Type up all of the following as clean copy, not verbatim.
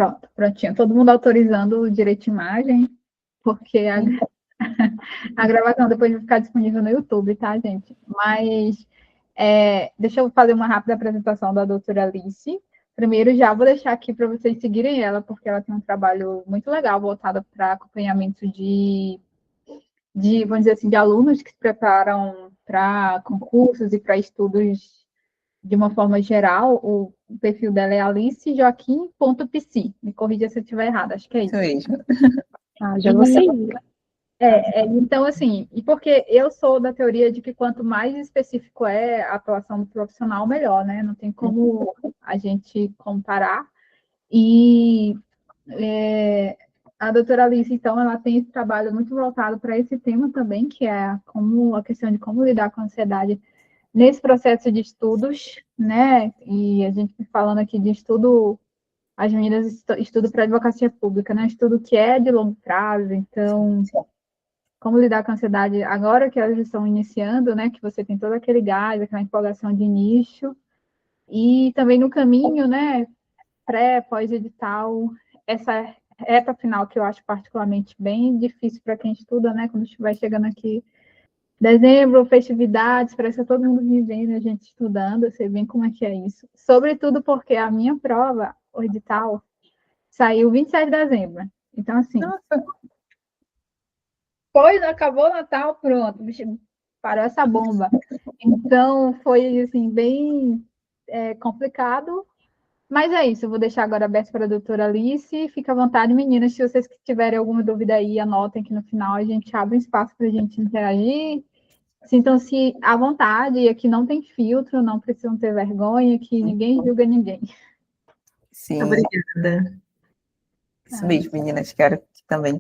Pronto, prontinho. Todo mundo autorizando o direito de imagem, porque a gravação depois vai ficar disponível no YouTube, tá, gente? Mas deixa eu fazer uma rápida apresentação da doutora Alice. Primeiro, já vou deixar aqui para vocês seguirem ela, porque ela tem um trabalho muito legal voltado para acompanhamento vamos dizer assim, de alunos que se preparam para concursos e para estudos de uma forma geral. O perfil dela é alicejoaquim.pc. Me corrija se eu estiver errada, acho que é isso. Isso mesmo. Já vou seguir. Então, assim, e porque eu sou da teoria de que quanto mais específico é a atuação do profissional, melhor, né? Não tem como a gente comparar. E a doutora Alice, então, ela tem esse trabalho muito voltado para esse tema também, que é a questão de como lidar com a ansiedade nesse processo de estudos, né? E a gente falando aqui de estudo, as meninas estudam para advocacia pública, né? Estudo que é de longo prazo, então como lidar com a ansiedade agora que elas estão iniciando, né? Que você tem todo aquele gás, aquela empolgação de início, e também no caminho, né? Pós-edital, essa reta final que eu acho particularmente bem difícil para quem estuda, né? Quando vai chegando aqui dezembro, festividades, parece que todo mundo vivendo, a gente estudando, eu sei bem como é que é isso. Sobretudo porque a minha prova, o edital, saiu 27 de dezembro. Então, assim, acabou o Natal, pronto, parou essa bomba. Então, foi, assim, bem complicado, mas é isso, eu vou deixar agora aberto para a doutora Alice, fica à vontade, meninas, se vocês tiverem alguma dúvida aí, anotem que no final a gente abre um espaço para a gente interagir. Sintam-se à vontade, e aqui não tem filtro, não precisam ter vergonha, que ninguém julga ninguém. Sim. Obrigada. Isso mesmo, meninas. Quero que também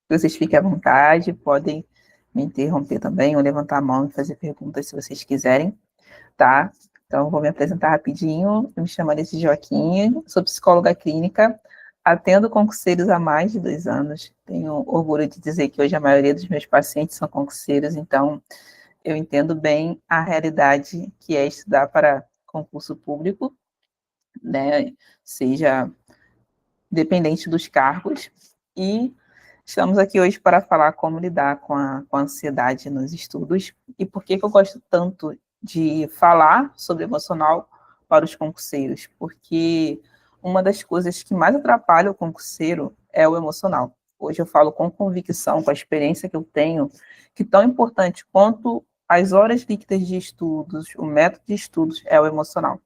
vocês fiquem à vontade, podem me interromper também, ou levantar a mão e fazer perguntas se vocês quiserem, tá? Então, vou me apresentar rapidinho. Eu me chamo Alice Joaquim, sou psicóloga clínica, atendo concurseiros há mais de 2 anos. Tenho orgulho de dizer que hoje a maioria dos meus pacientes são concurseiros, então eu entendo bem a realidade que é estudar para concurso público, né? Seja dependente dos cargos, e estamos aqui hoje para falar como lidar com a ansiedade nos estudos e por que eu gosto tanto de falar sobre emocional para os concurseiros, porque uma das coisas que mais atrapalha o concurseiro é o emocional. Hoje eu falo com convicção, com a experiência que eu tenho, que tão importante quanto as horas líquidas de estudos, o método de estudos é o emocional.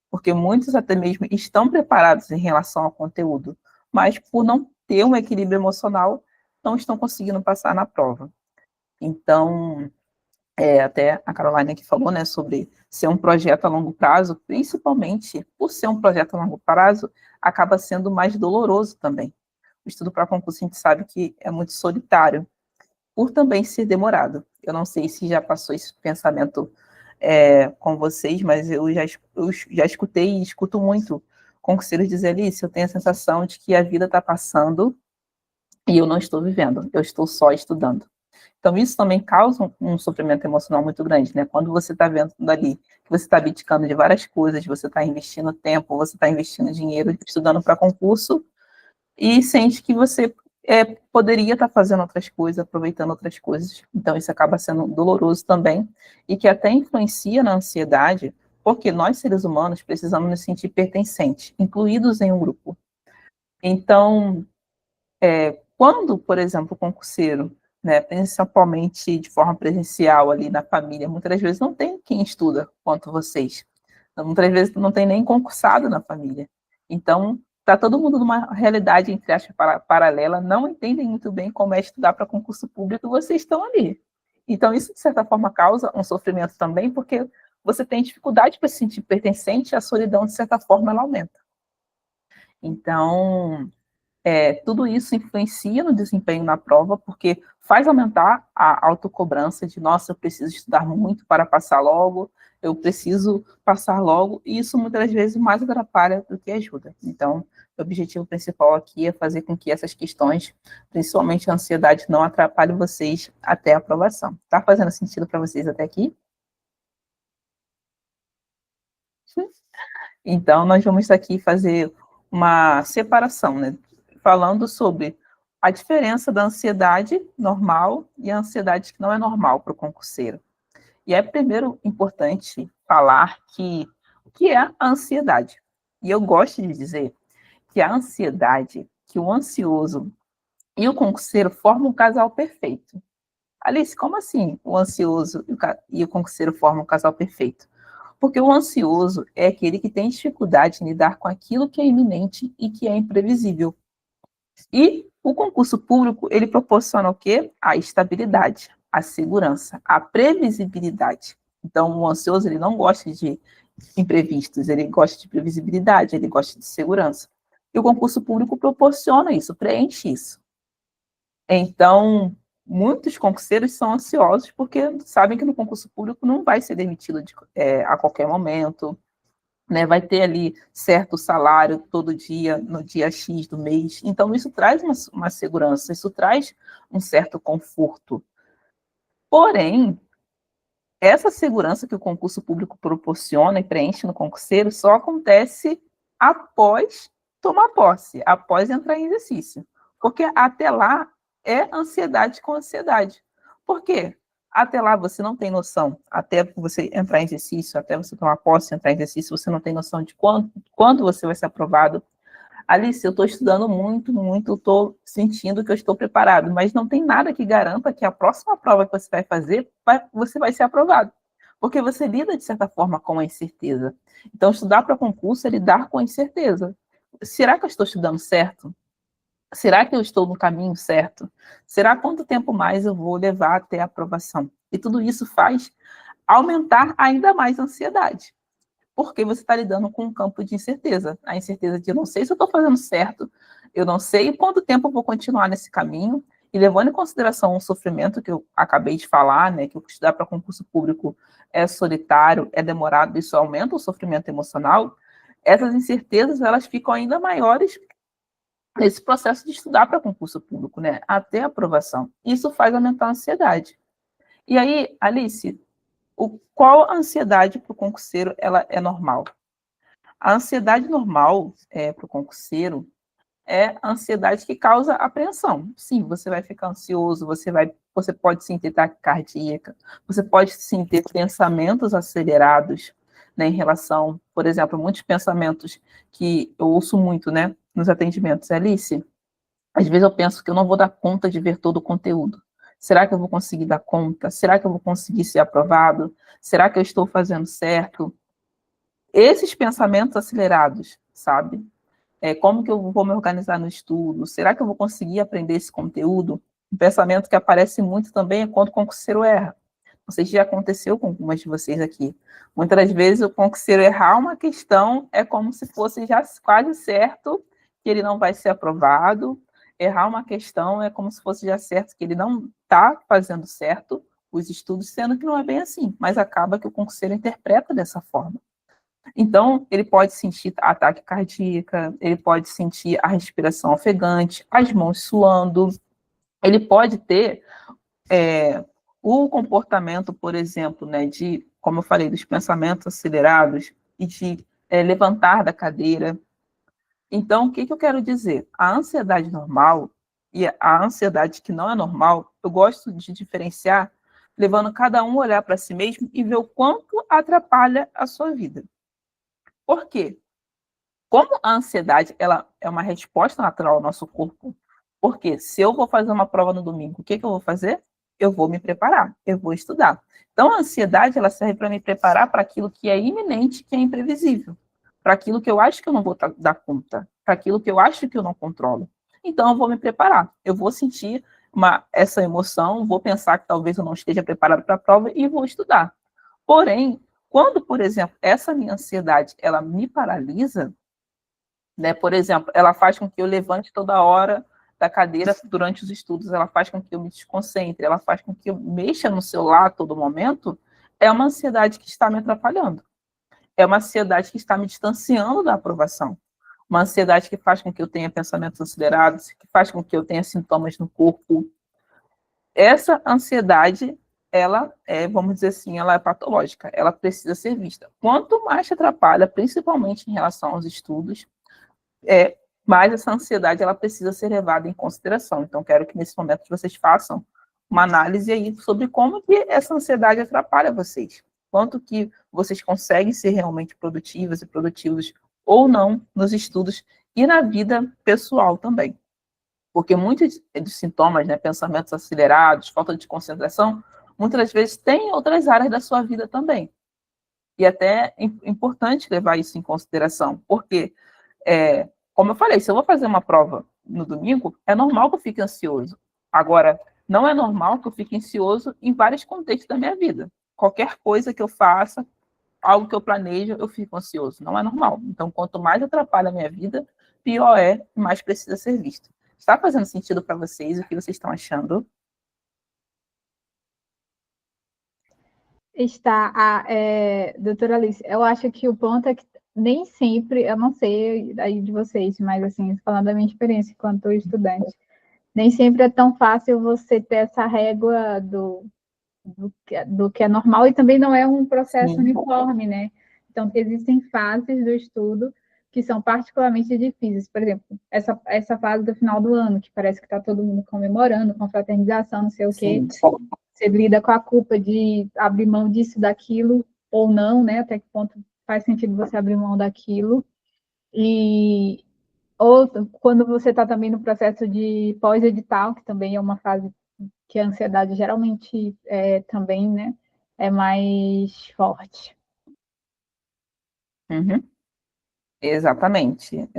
Porque muitos até mesmo estão preparados em relação ao conteúdo, mas por não ter um equilíbrio emocional, não estão conseguindo passar na prova. Então, até a Carolina que falou, né, sobre ser um projeto a longo prazo, principalmente por ser um projeto a longo prazo, acaba sendo mais doloroso também. O estudo para concurso a gente sabe que é muito solitário, por também ser demorado. Eu não sei se já passou esse pensamento com vocês, mas eu já escutei e escuto muito concurseiros dizer, Alice, eu tenho a sensação de que a vida está passando e eu não estou vivendo, eu estou só estudando. Então, isso também causa um sofrimento emocional muito grande, né? Quando você está vendo ali, que você está abdicando de várias coisas, você está investindo tempo, você está investindo dinheiro, estudando para concurso, e sente que você poderia estar fazendo outras coisas, aproveitando outras coisas. Então, isso acaba sendo doloroso também, e que até influencia na ansiedade, porque nós, seres humanos, precisamos nos sentir pertencentes, incluídos em um grupo. Então, quando, por exemplo, o concurseiro, né, principalmente de forma presencial ali na família, muitas das vezes não tem quem estuda quanto vocês. Muitas vezes não tem nem concursado na família. Então, está todo mundo numa realidade, entre aspas, paralela, não entendem muito bem como é estudar para concurso público, vocês estão ali. Então, isso, de certa forma, causa um sofrimento também, porque você tem dificuldade para se sentir pertencente, a solidão, de certa forma, ela aumenta. Então, tudo isso influencia no desempenho na prova, porque faz aumentar a autocobrança de, nossa, eu preciso estudar muito para passar logo, eu preciso passar logo, e isso muitas vezes mais atrapalha do que ajuda. Então, o objetivo principal aqui é fazer com que essas questões, principalmente a ansiedade, não atrapalhem vocês até a aprovação. Tá fazendo sentido para vocês até aqui? Então, nós vamos aqui fazer uma separação, né? Falando sobre a diferença da ansiedade normal e a ansiedade que não é normal para o concurseiro. E é primeiro importante falar o que é a ansiedade. E eu gosto de dizer que a ansiedade, que o ansioso e o concurseiro formam um casal perfeito. Alice, como assim o ansioso e o concurseiro formam um casal perfeito? Porque o ansioso é aquele que tem dificuldade em lidar com aquilo que é iminente e que é imprevisível. E o concurso público, ele proporciona o quê? A estabilidade, a segurança, a previsibilidade. Então, o ansioso, ele não gosta de imprevistos, ele gosta de previsibilidade, ele gosta de segurança. E o concurso público proporciona isso, preenche isso. Então, muitos concurseiros são ansiosos porque sabem que no concurso público não vai ser demitido a qualquer momento, né? Vai ter ali certo salário todo dia, no dia X do mês. Então, isso traz uma segurança, isso traz um certo conforto. Porém, essa segurança que o concurso público proporciona e preenche no concurseiro só acontece após tomar posse, após entrar em exercício. Porque até lá é ansiedade com ansiedade. Por quê? Até lá você não tem noção, até você entrar em exercício, até você tomar posse e entrar em exercício, você não tem noção de quando você vai ser aprovado. Alice, eu estou estudando muito, muito, estou sentindo que eu estou preparado, mas não tem nada que garanta que a próxima prova que você vai fazer, você vai ser aprovado. Porque você lida, de certa forma, com a incerteza. Então, estudar para concurso é lidar com a incerteza. Será que eu estou estudando certo? Será que eu estou no caminho certo? Será quanto tempo mais eu vou levar até a aprovação? E tudo isso faz aumentar ainda mais a ansiedade, porque você está lidando com um campo de incerteza. A incerteza de eu não sei se eu estou fazendo certo, eu não sei quanto tempo eu vou continuar nesse caminho, e levando em consideração o sofrimento que eu acabei de falar, né, que estudar para concurso público é solitário, é demorado, isso aumenta o sofrimento emocional, essas incertezas elas ficam ainda maiores nesse processo de estudar para concurso público, né, até a aprovação. Isso faz aumentar a ansiedade. E aí, Alice, qual a ansiedade para o concurseiro ela é normal? A ansiedade normal para o concurseiro é a ansiedade que causa apreensão. Sim, você vai ficar ansioso, você pode sim ter taquicardia, você pode sim ter pensamentos acelerados, né, em relação, por exemplo, muitos pensamentos que eu ouço muito, né, nos atendimentos. Alice, às vezes eu penso que eu não vou dar conta de ver todo o conteúdo. Será que eu vou conseguir dar conta? Será que eu vou conseguir ser aprovado? Será que eu estou fazendo certo? Esses pensamentos acelerados, sabe? Como que eu vou me organizar no estudo? Será que eu vou conseguir aprender esse conteúdo? Um pensamento que aparece muito também é quando o concurseiro erra. Não sei se já aconteceu com algumas de vocês aqui. Muitas das vezes o concurseiro errar uma questão é como se fosse já quase certo que ele não vai ser aprovado. Errar uma questão é como se fosse já certo que ele não está fazendo certo os estudos, sendo que não é bem assim. Mas acaba que o concurseiro interpreta dessa forma. Então, ele pode sentir ataque cardíaco, ele pode sentir a respiração ofegante, as mãos suando, ele pode ter o comportamento, por exemplo, né, de, como eu falei, dos pensamentos acelerados e de levantar da cadeira. Então, o que eu quero dizer? A ansiedade normal e a ansiedade que não é normal, eu gosto de diferenciar, levando cada um a olhar para si mesmo e ver o quanto atrapalha a sua vida. Por quê? Como a ansiedade ela é uma resposta natural ao nosso corpo, porque se eu vou fazer uma prova no domingo, o que eu vou fazer? Eu vou me preparar, eu vou estudar. Então, a ansiedade ela serve para me preparar para aquilo que é iminente, que é imprevisível, para aquilo que eu acho que eu não vou dar conta, para aquilo que eu acho que eu não controlo. Então, eu vou me preparar, eu vou sentir essa emoção, vou pensar que talvez eu não esteja preparado para a prova e vou estudar. Porém, quando, por exemplo, essa minha ansiedade ela me paralisa, né? Por exemplo, ela faz com que eu levante toda hora da cadeira durante os estudos, ela faz com que eu me desconcentre, ela faz com que eu mexa no celular a todo momento, é uma ansiedade que está me atrapalhando. É uma ansiedade que está me distanciando da aprovação. Uma ansiedade que faz com que eu tenha pensamentos acelerados, que faz com que eu tenha sintomas no corpo. Essa ansiedade, ela vamos dizer assim, ela é patológica, ela precisa ser vista. Quanto mais te atrapalha, principalmente em relação aos estudos, mas essa ansiedade ela precisa ser levada em consideração. Então, quero que nesse momento vocês façam uma análise aí sobre como que essa ansiedade atrapalha vocês. Quanto que vocês conseguem ser realmente produtivas e produtivos ou não nos estudos e na vida pessoal também. Porque muitos dos sintomas, né, pensamentos acelerados, falta de concentração, muitas das vezes tem em outras áreas da sua vida também. E até é importante levar isso em consideração, porque, como eu falei, se eu vou fazer uma prova no domingo, é normal que eu fique ansioso. Agora, não é normal que eu fique ansioso em vários contextos da minha vida. Qualquer coisa que eu faça, algo que eu planejo, eu fico ansioso. Não é normal. Então, quanto mais atrapalha a minha vida, pior é e mais precisa ser visto. Está fazendo sentido para vocês? O que vocês estão achando? Doutora Alice, eu acho que o ponto é que nem sempre, eu não sei aí de vocês, mas assim, falando da minha experiência enquanto estudante, nem sempre é tão fácil você ter essa régua do que é normal e também não é um processo Sim. uniforme, né? Então, existem fases do estudo que são particularmente difíceis. Por exemplo, essa fase do final do ano, que parece que está todo mundo comemorando, confraternização, não sei o quê. Você lida com a culpa de abrir mão disso, daquilo, ou não, né? Até que ponto faz sentido você abrir mão daquilo. Ou quando você está também no processo de pós-edital, que também é uma fase que a ansiedade geralmente também, né, é mais forte. Uhum. Exatamente.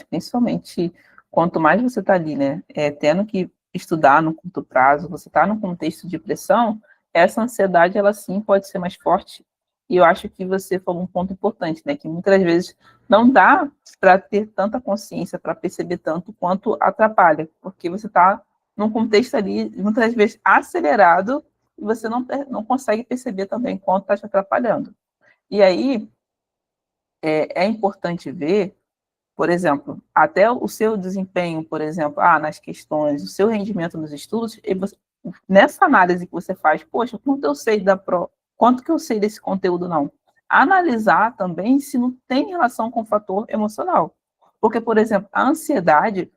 Principalmente quanto mais você está ali, né, tendo que estudar no curto prazo, você está num contexto de pressão, essa ansiedade, ela sim pode ser mais forte. E eu acho que você falou um ponto importante, né, que muitas vezes não dá para ter tanta consciência, para perceber tanto quanto atrapalha, porque você está num contexto ali, muitas vezes acelerado, e você não consegue perceber também quanto está te atrapalhando. E aí, é importante ver, por exemplo, até o seu desempenho, por exemplo, nas questões, o seu rendimento nos estudos, nessa análise que você faz, poxa, quanto que eu sei desse conteúdo não? Analisar também se não tem relação com o fator emocional. Porque, por exemplo, a ansiedade,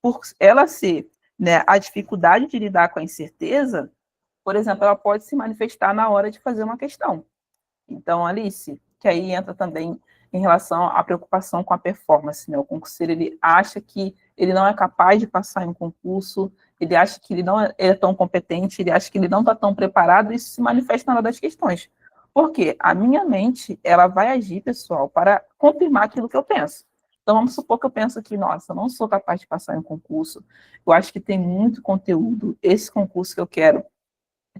por ela ser, né, a dificuldade de lidar com a incerteza, por exemplo, ela pode se manifestar na hora de fazer uma questão. Então, Alice, que aí entra também em relação à preocupação com a performance, né? O concurseiro, ele acha que ele não é capaz de passar em um concurso, ele acha que ele não é tão competente, ele acha que ele não está tão preparado, e isso se manifesta na hora das questões. Porque a minha mente, ela vai agir, pessoal, para confirmar aquilo que eu penso. Então, vamos supor que eu penso que, nossa, eu não sou capaz de passar em um concurso, eu acho que tem muito conteúdo, esse concurso que eu quero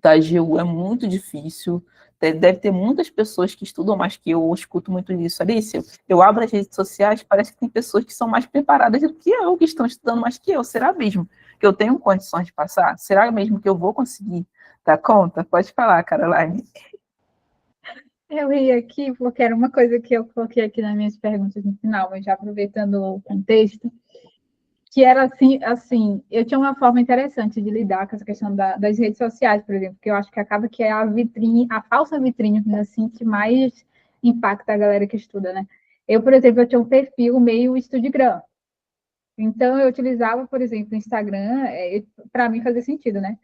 da AGU é muito difícil, deve ter muitas pessoas que estudam mais que eu escuto muito isso. Alice, eu abro as redes sociais, parece que tem pessoas que são mais preparadas do que eu, que estão estudando mais que eu. Será mesmo que eu tenho condições de passar? Será mesmo que eu vou conseguir dar conta? Pode falar, Caroline. Eu ri aqui porque era uma coisa que eu coloquei aqui nas minhas perguntas no final, mas já aproveitando o contexto, que era assim, eu tinha uma forma interessante de lidar com essa questão das redes sociais, por exemplo, que eu acho que acaba que é a vitrine, a falsa vitrine, assim, que mais impacta a galera que estuda, né? Eu, por exemplo, eu tinha um perfil meio Instagram. Então, eu utilizava, por exemplo, o Instagram, para mim fazia sentido, né?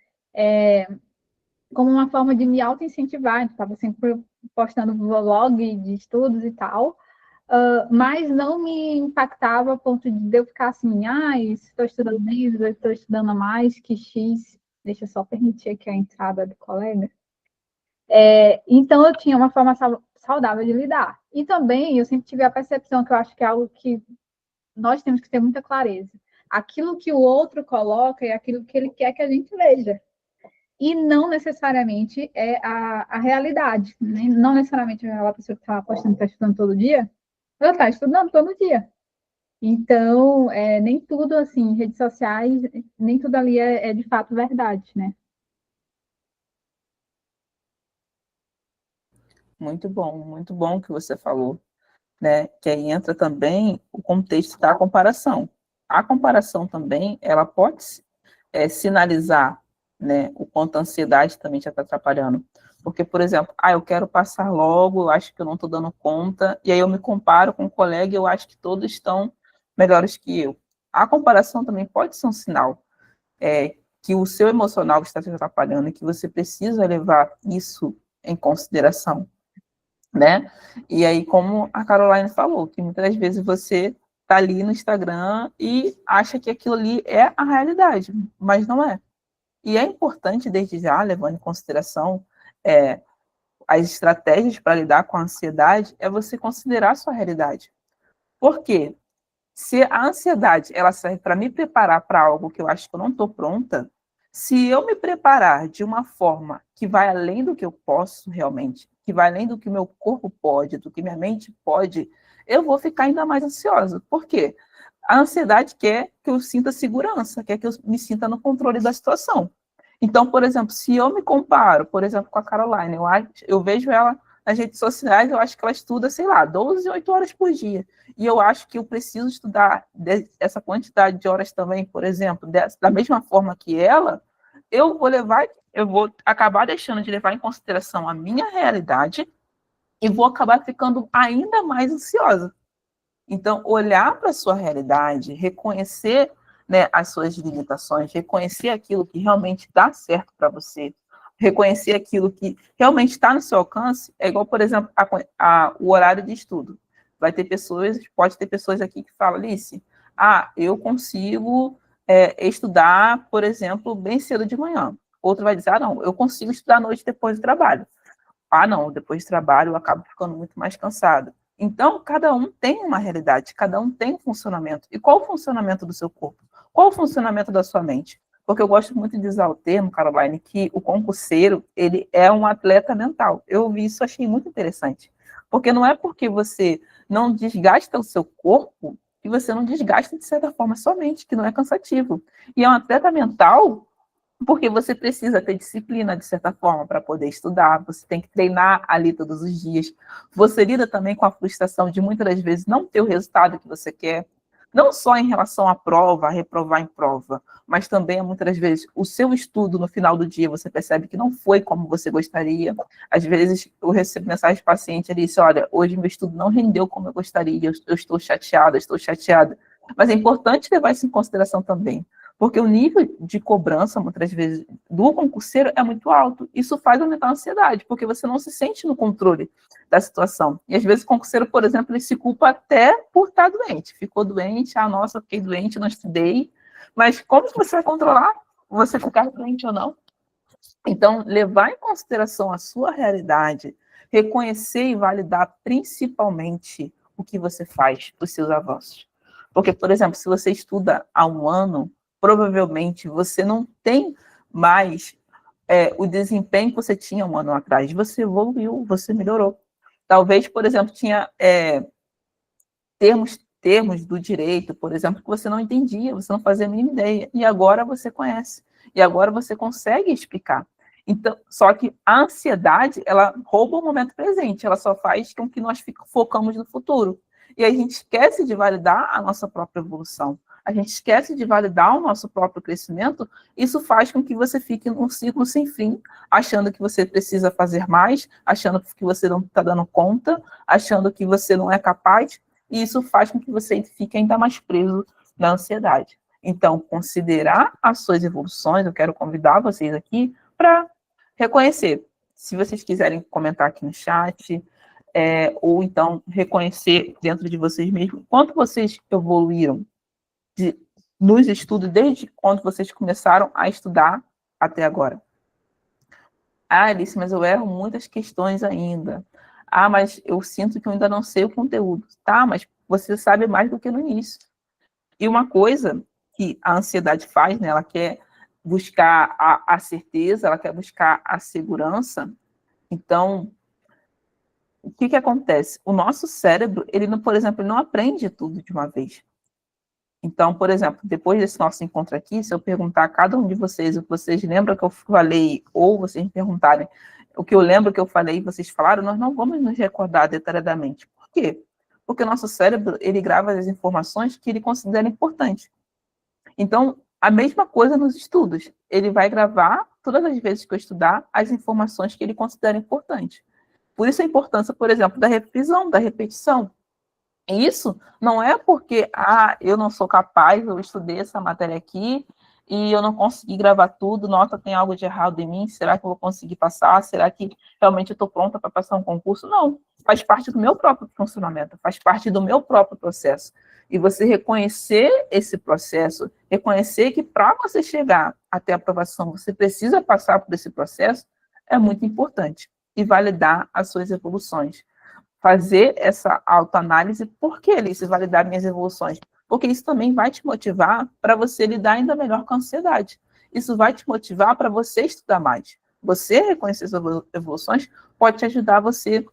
Como uma forma de me auto-incentivar, estava sempre postando vlog de estudos e tal, mas não me impactava a ponto de eu ficar assim, estou estudando menos, eu estou estudando a mais que X, deixa eu só permitir aqui a entrada do colega. Então, eu tinha uma forma saudável de lidar. E também, eu sempre tive a percepção, que eu acho que é algo que nós temos que ter muita clareza. Aquilo que o outro coloca é aquilo que ele quer que a gente veja. E não necessariamente é a realidade. Né? Não necessariamente aquela pessoa que está postando que está estudando todo dia, ela está estudando todo dia. Então, nem tudo, assim, redes sociais, nem tudo ali é de fato verdade, né? Muito bom que você falou, né? Que aí entra também o contexto da comparação. A comparação também, ela pode sinalizar, né, o quanto a ansiedade também já está atrapalhando. Porque, por exemplo, eu quero passar logo, eu acho que eu não estou dando conta, e aí eu me comparo com um colega e eu acho que todos estão melhores que eu. A comparação também pode ser um sinal que o seu emocional está te atrapalhando e que você precisa levar isso em consideração, né? E aí, como a Caroline falou, que muitas vezes você está ali no Instagram e acha que aquilo ali é a realidade, mas não é. E é importante, desde já, levando em consideração as estratégias para lidar com a ansiedade, é você considerar a sua realidade. Por quê? Se a ansiedade ela serve para me preparar para algo que eu acho que eu não estou pronta, se eu me preparar de uma forma que vai além do que eu posso realmente, que vai além do que meu corpo pode, do que minha mente pode, eu vou ficar ainda mais ansiosa. Por quê? A ansiedade quer que eu sinta segurança, quer que eu me sinta no controle da situação. Então, por exemplo, se eu me comparo, por exemplo, com a Caroline, eu vejo ela nas redes sociais, eu acho que ela estuda, sei lá, 12, 8 horas por dia. E eu acho que eu preciso estudar essa quantidade de horas também, por exemplo, da mesma forma que ela, eu vou acabar deixando de levar em consideração a minha realidade e vou acabar ficando ainda mais ansiosa. Então, olhar para a sua realidade, reconhecer, né, as suas limitações, reconhecer aquilo que realmente dá certo para você, reconhecer aquilo que realmente está no seu alcance, é igual, por exemplo, o horário de estudo. Pode ter pessoas aqui que falam, Alice, eu consigo estudar, por exemplo, bem cedo de manhã. Outro vai dizer, não, eu consigo estudar à noite depois do trabalho. Não, depois do trabalho eu acabo ficando muito mais cansado. Então, cada um tem uma realidade, cada um tem um funcionamento. E qual o funcionamento do seu corpo? Qual o funcionamento da sua mente? Porque eu gosto muito de usar o termo, Caroline, que o concurseiro, ele é um atleta mental. Eu ouvi isso, achei muito interessante. Porque não é porque você não desgasta o seu corpo que você não desgasta, de certa forma, a sua mente, que não é cansativo. E é um atleta mental porque você precisa ter disciplina, de certa forma, para poder estudar, você tem que treinar ali todos os dias. Você lida também com a frustração de muitas das vezes não ter o resultado que você quer, não só em relação à prova, a reprovar em prova, mas também, muitas das vezes, o seu estudo no final do dia, você percebe que não foi como você gostaria. Às vezes, eu recebo mensagem de paciente ali, diz, olha, hoje meu estudo não rendeu como eu gostaria, eu estou chateada, estou chateada. Mas é importante levar isso em consideração também. Porque o nível de cobrança, muitas vezes, do concurseiro é muito alto. Isso faz aumentar a ansiedade, porque você não se sente no controle da situação. E às vezes o concurseiro, por exemplo, ele se culpa até por estar doente. Ficou doente, nossa, fiquei doente, não estudei. Mas como você vai controlar você ficar doente ou não? Então, levar em consideração a sua realidade, reconhecer e validar principalmente o que você faz, os seus avanços. Porque, por exemplo, se você estuda há um ano, provavelmente você não tem mais o desempenho que você tinha um ano atrás. Você evoluiu, você melhorou. Talvez, por exemplo, tinha termos do direito, por exemplo, que você não entendia, você não fazia a mínima ideia, e agora você conhece, e agora você consegue explicar. Então, só que a ansiedade, ela rouba o momento presente, ela só faz com que nós focamos no futuro. E a gente esquece de validar a nossa própria evolução, a gente esquece de validar o nosso próprio crescimento, isso faz com que você fique num ciclo sem fim, achando que você precisa fazer mais, achando que você não está dando conta, achando que você não é capaz, e isso faz com que você fique ainda mais preso na ansiedade. Então, considerar as suas evoluções, eu quero convidar vocês aqui para reconhecer. Se vocês quiserem comentar aqui no chat, ou então reconhecer dentro de vocês mesmos quanto vocês evoluíram nos estudos desde quando vocês começaram a estudar até agora. Alice, mas eu erro muitas questões ainda. Mas eu sinto que eu ainda não sei o conteúdo. Tá, mas você sabe mais do que no início. E uma coisa que a ansiedade faz, né, ela quer buscar a certeza, ela quer buscar a segurança. Então, o que acontece? O nosso cérebro, ele não, por exemplo, ele não aprende tudo de uma vez. Então, por exemplo, depois desse nosso encontro aqui, se eu perguntar a cada um de vocês o que vocês lembram que eu falei, ou vocês me perguntarem o que eu lembro que eu falei e vocês falaram, nós não vamos nos recordar detalhadamente. Por quê? Porque o nosso cérebro, ele grava as informações que ele considera importantes. Então, a mesma coisa nos estudos. Ele vai gravar, todas as vezes que eu estudar, as informações que ele considera importantes. Por isso a importância, por exemplo, da revisão, da repetição. Isso não é porque, eu não sou capaz, eu estudei essa matéria aqui e eu não consegui gravar tudo, nossa, tem algo de errado em mim, será que eu vou conseguir passar? Será que realmente eu estou pronta para passar um concurso? Não, faz parte do meu próprio funcionamento, faz parte do meu próprio processo. E você reconhecer esse processo, reconhecer que para você chegar até a aprovação, você precisa passar por esse processo, é muito importante. E validar as suas evoluções, fazer essa autoanálise. Por que, Alice, validar minhas evoluções? Porque isso também vai te motivar para você lidar ainda melhor com a ansiedade. Isso vai te motivar para você estudar mais. Você reconhecer suas evoluções pode te ajudar você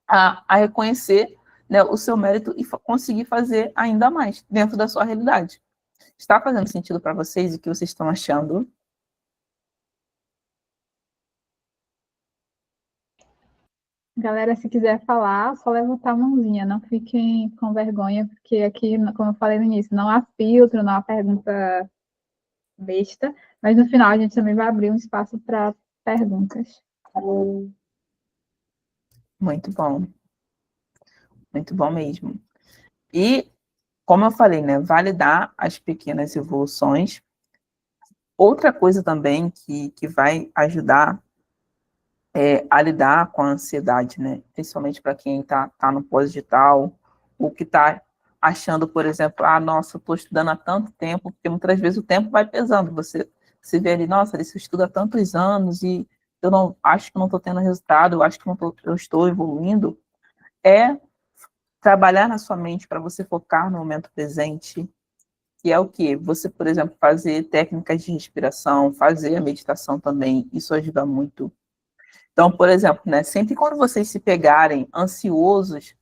a reconhecer, né, o seu mérito e conseguir fazer ainda mais dentro da sua realidade. Está fazendo sentido para vocês? O que vocês estão achando? Galera, se quiser falar, só levantar a mãozinha, não fiquem com vergonha, porque aqui, como eu falei no início, não há filtro, não há pergunta besta, mas no final a gente também vai abrir um espaço para perguntas. Muito bom. Muito bom mesmo. E, como eu falei, né, validar as pequenas evoluções. Outra coisa também que vai ajudar a lidar com a ansiedade, né? Principalmente para quem tá no pós-digital, ou que está achando, por exemplo, nossa, eu estou estudando há tanto tempo, porque muitas vezes o tempo vai pesando. Você se vê ali, nossa, você estuda há tantos anos e eu não acho que não estou tendo resultado, eu acho que eu estou evoluindo. É trabalhar na sua mente para você focar no momento presente, que é o quê? Você, por exemplo, fazer técnicas de respiração, fazer a meditação também, isso ajuda muito. Então, por exemplo, né, sempre quando vocês se pegarem ansiosos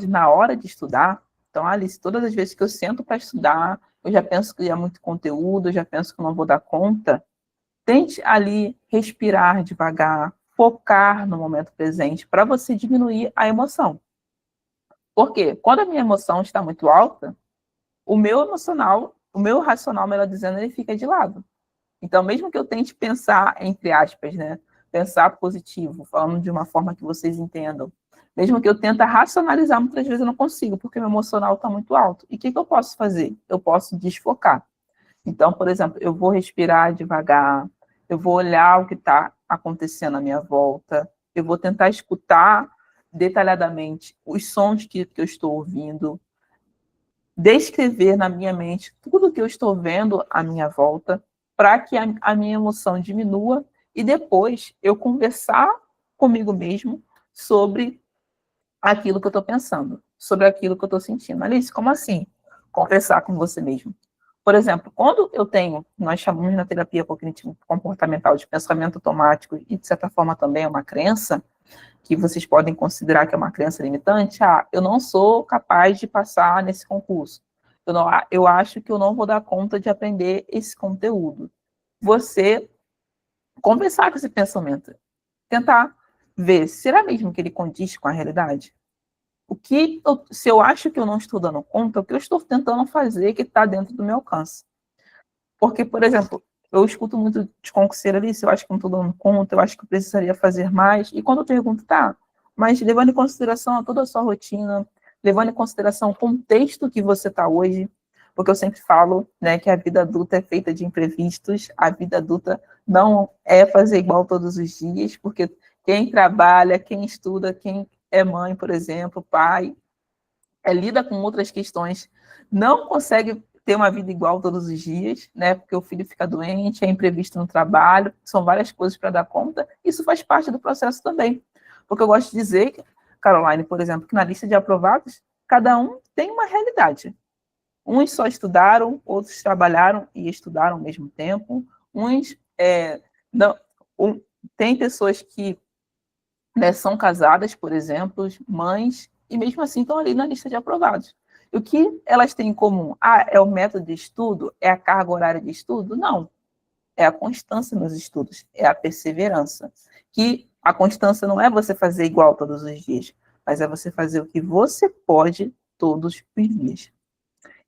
na hora de estudar, então, Alice, todas as vezes que eu sento para estudar, eu já penso que é muito conteúdo, eu já penso que eu não vou dar conta, tente ali respirar devagar, focar no momento presente, para você diminuir a emoção. Por quê? Quando a minha emoção está muito alta, o meu emocional, o meu racional, melhor dizendo, ele fica de lado. Então, mesmo que eu tente pensar, entre aspas, né, pensar positivo, falando de uma forma que vocês entendam, mesmo que eu tente racionalizar, muitas vezes eu não consigo, porque meu emocional está muito alto. E o que eu posso fazer? Eu posso desfocar. Então, por exemplo, eu vou respirar devagar, eu vou olhar o que está acontecendo à minha volta, eu vou tentar escutar detalhadamente os sons que eu estou ouvindo, descrever na minha mente tudo que eu estou vendo à minha volta, para que a minha emoção diminua e depois eu conversar comigo mesmo sobre aquilo que eu estou pensando, sobre aquilo que eu estou sentindo. Alice, como assim? Conversar com você mesmo. Por exemplo, quando eu tenho, nós chamamos na terapia cognitivo comportamental de pensamento automático e, de certa forma, também é uma crença, que vocês podem considerar que é uma crença limitante, eu não sou capaz de passar nesse concurso. Eu acho que eu não vou dar conta de aprender esse conteúdo. Você conversar com esse pensamento, tentar ver, será mesmo que ele condiz com a realidade? Se eu acho que eu não estou dando conta, o que eu estou tentando fazer que está dentro do meu alcance? Porque, por exemplo, eu escuto muito de concurseiro ali, se eu acho que não estou dando conta, eu acho que eu precisaria fazer mais. E quando eu pergunto, mas levando em consideração toda a sua rotina, levando em consideração o contexto que você está hoje, porque eu sempre falo, né, que a vida adulta é feita de imprevistos, a vida adulta não é fazer igual todos os dias, porque quem trabalha, quem estuda, quem é mãe, por exemplo, pai, lida com outras questões, não consegue ter uma vida igual todos os dias, né? Porque o filho fica doente, é imprevisto no trabalho, são várias coisas para dar conta. Isso faz parte do processo também. Porque eu gosto de dizer, Caroline, por exemplo, que na lista de aprovados, cada um tem uma realidade. Uns só estudaram, outros trabalharam e estudaram ao mesmo tempo. Uns não, tem pessoas que, né, são casadas, por exemplo, mães, e mesmo assim estão ali na lista de aprovados. O que elas têm em comum? É o método de estudo? É a carga horária de estudo? Não. É a constância nos estudos, é a perseverança. Que a constância não é você fazer igual todos os dias, mas é você fazer o que você pode todos os dias.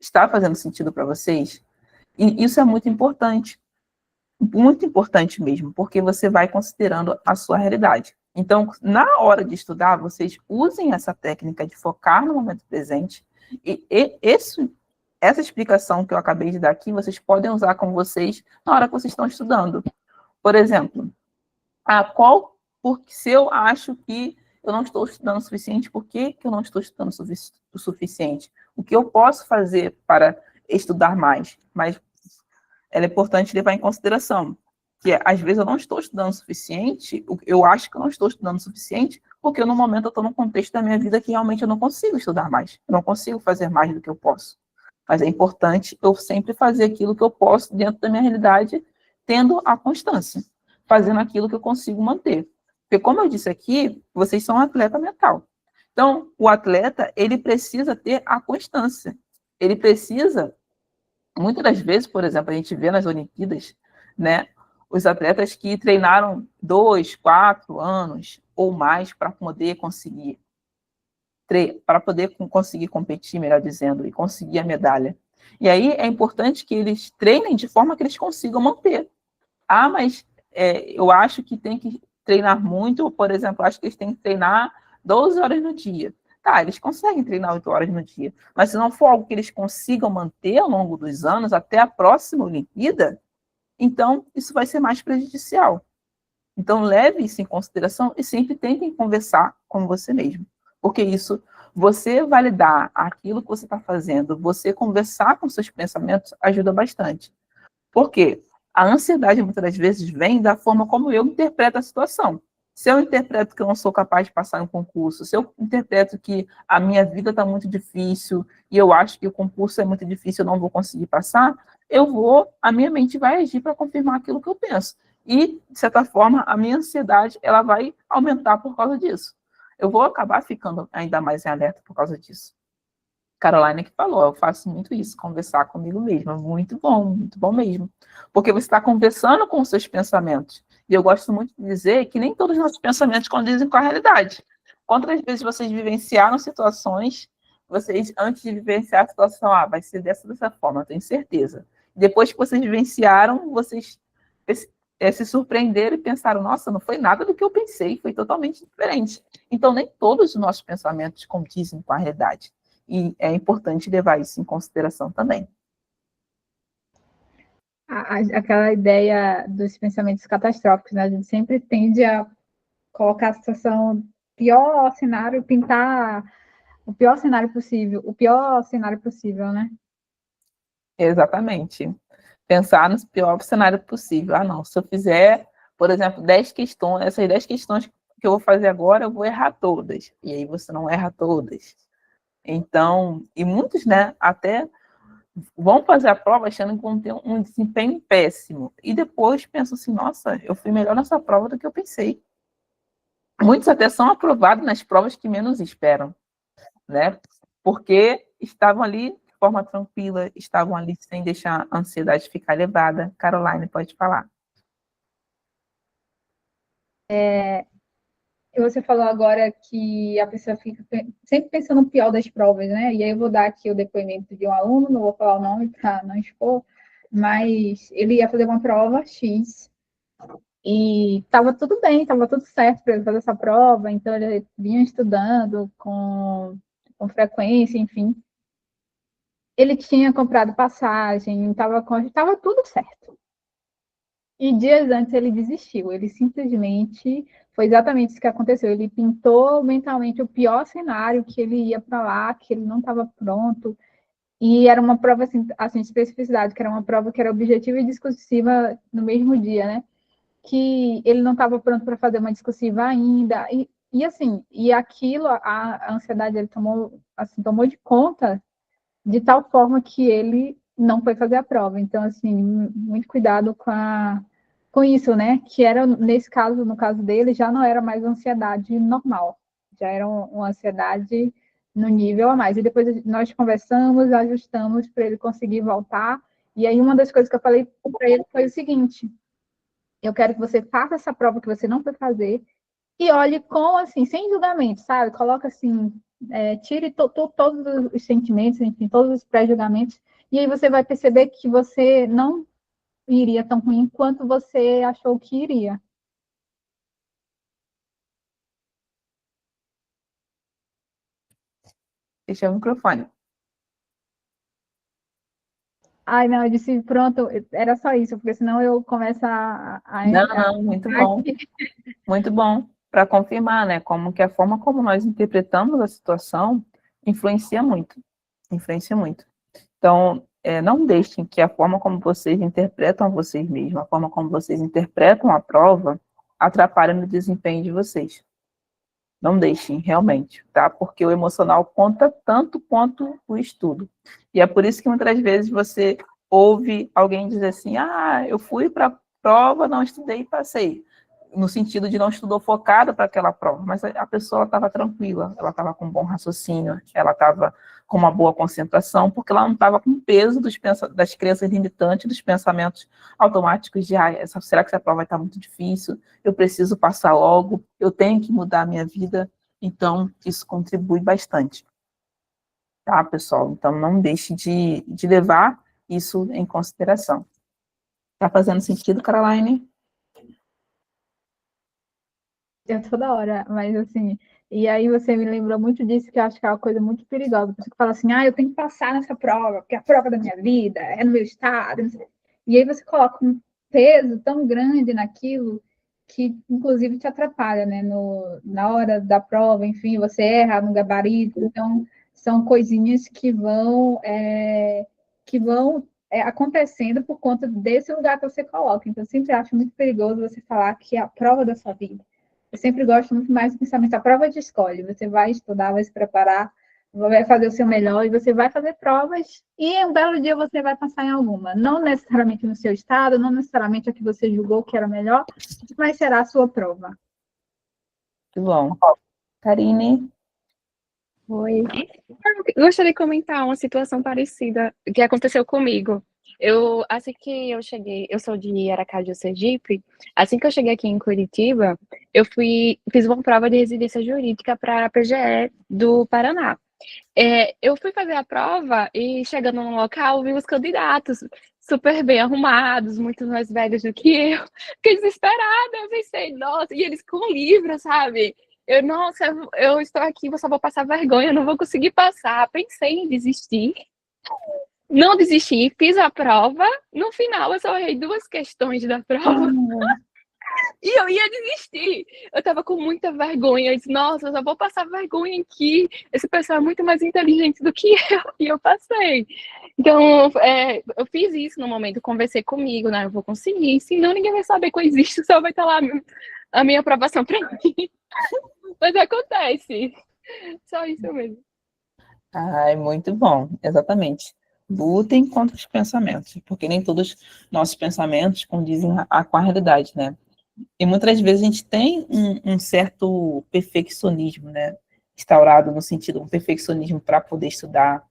Está fazendo sentido para vocês? E isso é muito importante mesmo, porque você vai considerando a sua realidade. Então, na hora de estudar, vocês usem essa técnica de focar no momento presente, essa explicação que eu acabei de dar aqui, vocês podem usar com vocês na hora que vocês estão estudando. Por exemplo, porque se eu acho que eu não estou estudando o suficiente, por que eu não estou estudando o suficiente? O que eu posso fazer para estudar mais? Mas é importante levar em consideração que, às vezes, eu não estou estudando o suficiente, eu acho que eu não estou estudando o suficiente, porque no momento eu estou num contexto da minha vida que realmente eu não consigo estudar mais, eu não consigo fazer mais do que eu posso. Mas é importante eu sempre fazer aquilo que eu posso dentro da minha realidade, tendo a constância, fazendo aquilo que eu consigo manter. Porque, como eu disse aqui, vocês são um atleta mental. Então, o atleta, ele precisa ter a constância. Ele precisa, muitas das vezes, por exemplo, a gente vê nas Olimpíadas, né, os atletas que treinaram 2, 4 anos ou mais para poder conseguir competir, melhor dizendo, e conseguir a medalha. E aí é importante que eles treinem de forma que eles consigam manter. Mas eu acho que tem que treinar muito, por exemplo, acho que eles têm que treinar 12 horas no dia. Tá, eles conseguem treinar 8 horas no dia, mas se não for algo que eles consigam manter ao longo dos anos, até a próxima Olimpíada, então isso vai ser mais prejudicial. Então, leve isso em consideração e sempre tentem conversar com você mesmo. Porque isso, você validar aquilo que você está fazendo, você conversar com seus pensamentos, ajuda bastante. Por quê? A ansiedade, muitas das vezes, vem da forma como eu interpreto a situação. Se eu interpreto que eu não sou capaz de passar em um concurso, se eu interpreto que a minha vida está muito difícil e eu acho que o concurso é muito difícil, eu não vou conseguir passar, a minha mente vai agir para confirmar aquilo que eu penso. E, de certa forma, a minha ansiedade ela vai aumentar por causa disso. Eu vou acabar ficando ainda mais em alerta por causa disso. Caroline que falou, eu faço muito isso, conversar comigo mesma, muito bom mesmo. Porque você está conversando com os seus pensamentos. E eu gosto muito de dizer que nem todos os nossos pensamentos condizem com a realidade. Quantas vezes vocês vivenciaram situações, antes de vivenciar a situação, vai ser dessa forma, eu tenho certeza. Depois que vocês vivenciaram, vocês se surpreenderam e pensaram, nossa, não foi nada do que eu pensei, foi totalmente diferente. Então, nem todos os nossos pensamentos condizem com a realidade. E é importante levar isso em consideração também. Aquela ideia dos pensamentos catastróficos, né? A gente sempre tende a colocar a situação, pior cenário, pintar o pior cenário possível, né? Exatamente. Pensar no pior cenário possível. Não, se eu fizer, por exemplo, 10 questões, essas 10 questões que eu vou fazer agora, eu vou errar todas. E aí você não erra todas. Então, e muitos, né, até vão fazer a prova achando que vão ter um desempenho péssimo. E depois pensam assim, nossa, eu fui melhor nessa prova do que eu pensei. Muitos até são aprovados nas provas que menos esperam, né? Porque estavam ali de forma tranquila, estavam ali sem deixar a ansiedade ficar elevada. Caroline, pode falar. Você falou agora que a pessoa fica sempre pensando no pior das provas, né? E aí eu vou dar aqui o depoimento de um aluno, não vou falar o nome para não expor, mas ele ia fazer uma prova X e estava tudo bem, estava tudo certo para ele fazer essa prova, então ele vinha estudando com frequência, enfim. Ele tinha comprado passagem, estava tudo certo. E dias antes ele desistiu, ele simplesmente, foi exatamente isso que aconteceu, ele pintou mentalmente o pior cenário, que ele ia para lá, que ele não estava pronto, e era uma prova assim, de especificidade, que era uma prova que era objetiva e discursiva no mesmo dia, né? Que ele não estava pronto para fazer uma discursiva ainda, e assim, e aquilo, a ansiedade ele tomou de conta de tal forma que ele não foi fazer a prova. Então, assim, muito cuidado com isso, né? Que era, nesse caso, no caso dele, já não era mais ansiedade normal, já era uma ansiedade no nível a mais. E depois nós conversamos, ajustamos para ele conseguir voltar. E aí, uma das coisas que eu falei para ele foi o seguinte: eu quero que você faça essa prova que você não foi fazer e olhe com, assim, sem julgamento, sabe? Coloca assim, tire todos os sentimentos, enfim, todos os pré-julgamentos, e aí você vai perceber que você não iria tão ruim quanto você achou que iria. Fechei o microfone. Ai, não, eu disse, pronto, era só isso, porque senão eu começo Não, muito bom. Muito bom. Para confirmar, né? Como que a forma como nós interpretamos a situação influencia muito. Influencia muito. Então, não deixem que a forma como vocês interpretam vocês mesmos, a forma como vocês interpretam a prova, atrapalhe no desempenho de vocês. Não deixem, realmente, tá? Porque o emocional conta tanto quanto o estudo. E é por isso que muitas vezes você ouve alguém dizer assim, eu fui para a prova, não estudei e passei. No sentido de não estudou focada para aquela prova, mas a pessoa estava tranquila, ela estava com um bom raciocínio, ela estava com uma boa concentração, porque ela não estava com o peso das crenças limitantes, dos pensamentos automáticos de, será que essa prova vai estar muito difícil? Eu preciso passar logo, eu tenho que mudar a minha vida. Então, isso contribui bastante. Tá, pessoal? Então, não deixe de levar isso em consideração. Tá fazendo sentido, Caroline? Toda hora, mas assim, e aí você me lembrou muito disso, que eu acho que é uma coisa muito perigosa. Você fala assim, eu tenho que passar nessa prova, porque é a prova da minha vida, é no meu estado. E aí você coloca um peso tão grande naquilo que, inclusive, te atrapalha, né? Na hora da prova, enfim, você erra no gabarito. Então, são coisinhas que vão acontecendo por conta desse lugar que você coloca. Então, eu sempre acho muito perigoso você falar que é a prova da sua vida. Eu sempre gosto muito mais do pensamento. A prova de escolhe. Você vai estudar, vai se preparar, vai fazer o seu melhor e você vai fazer provas e um belo dia você vai passar em alguma. Não necessariamente no seu estado, não necessariamente a que você julgou que era melhor, mas será a sua prova. Muito bom. Karine? Oi. Eu gostaria de comentar uma situação parecida que aconteceu comigo. Assim que eu cheguei, eu sou de Aracaju, Sergipe. Assim que eu cheguei aqui em Curitiba, fiz uma prova de residência jurídica para a PGE do Paraná. Eu fui fazer a prova e chegando no local, vi os candidatos super bem arrumados, muito mais velhos do que eu. Fiquei desesperada, eu pensei, nossa, e eles com livros, sabe? Nossa, eu estou aqui, eu só vou passar vergonha, eu não vou conseguir passar. Pensei em desistir. Não desisti, fiz a prova. No final, eu só errei 2 questões da prova. E eu ia desistir. Eu tava com muita vergonha. Eu disse, nossa, eu só vou passar vergonha aqui. Esse pessoal é muito mais inteligente do que eu. E eu passei. Então, eu fiz isso no momento, conversei comigo, né? Eu vou conseguir. Senão, ninguém vai saber que eu existo. Só vai estar lá a minha aprovação para mim. Mas acontece. Só isso mesmo. Muito bom. Exatamente. Lutem contra os pensamentos, porque nem todos os nossos pensamentos condizem com a realidade, né? E muitas vezes a gente tem um certo perfeccionismo, né? Instaurado no sentido, um perfeccionismo para poder estudar.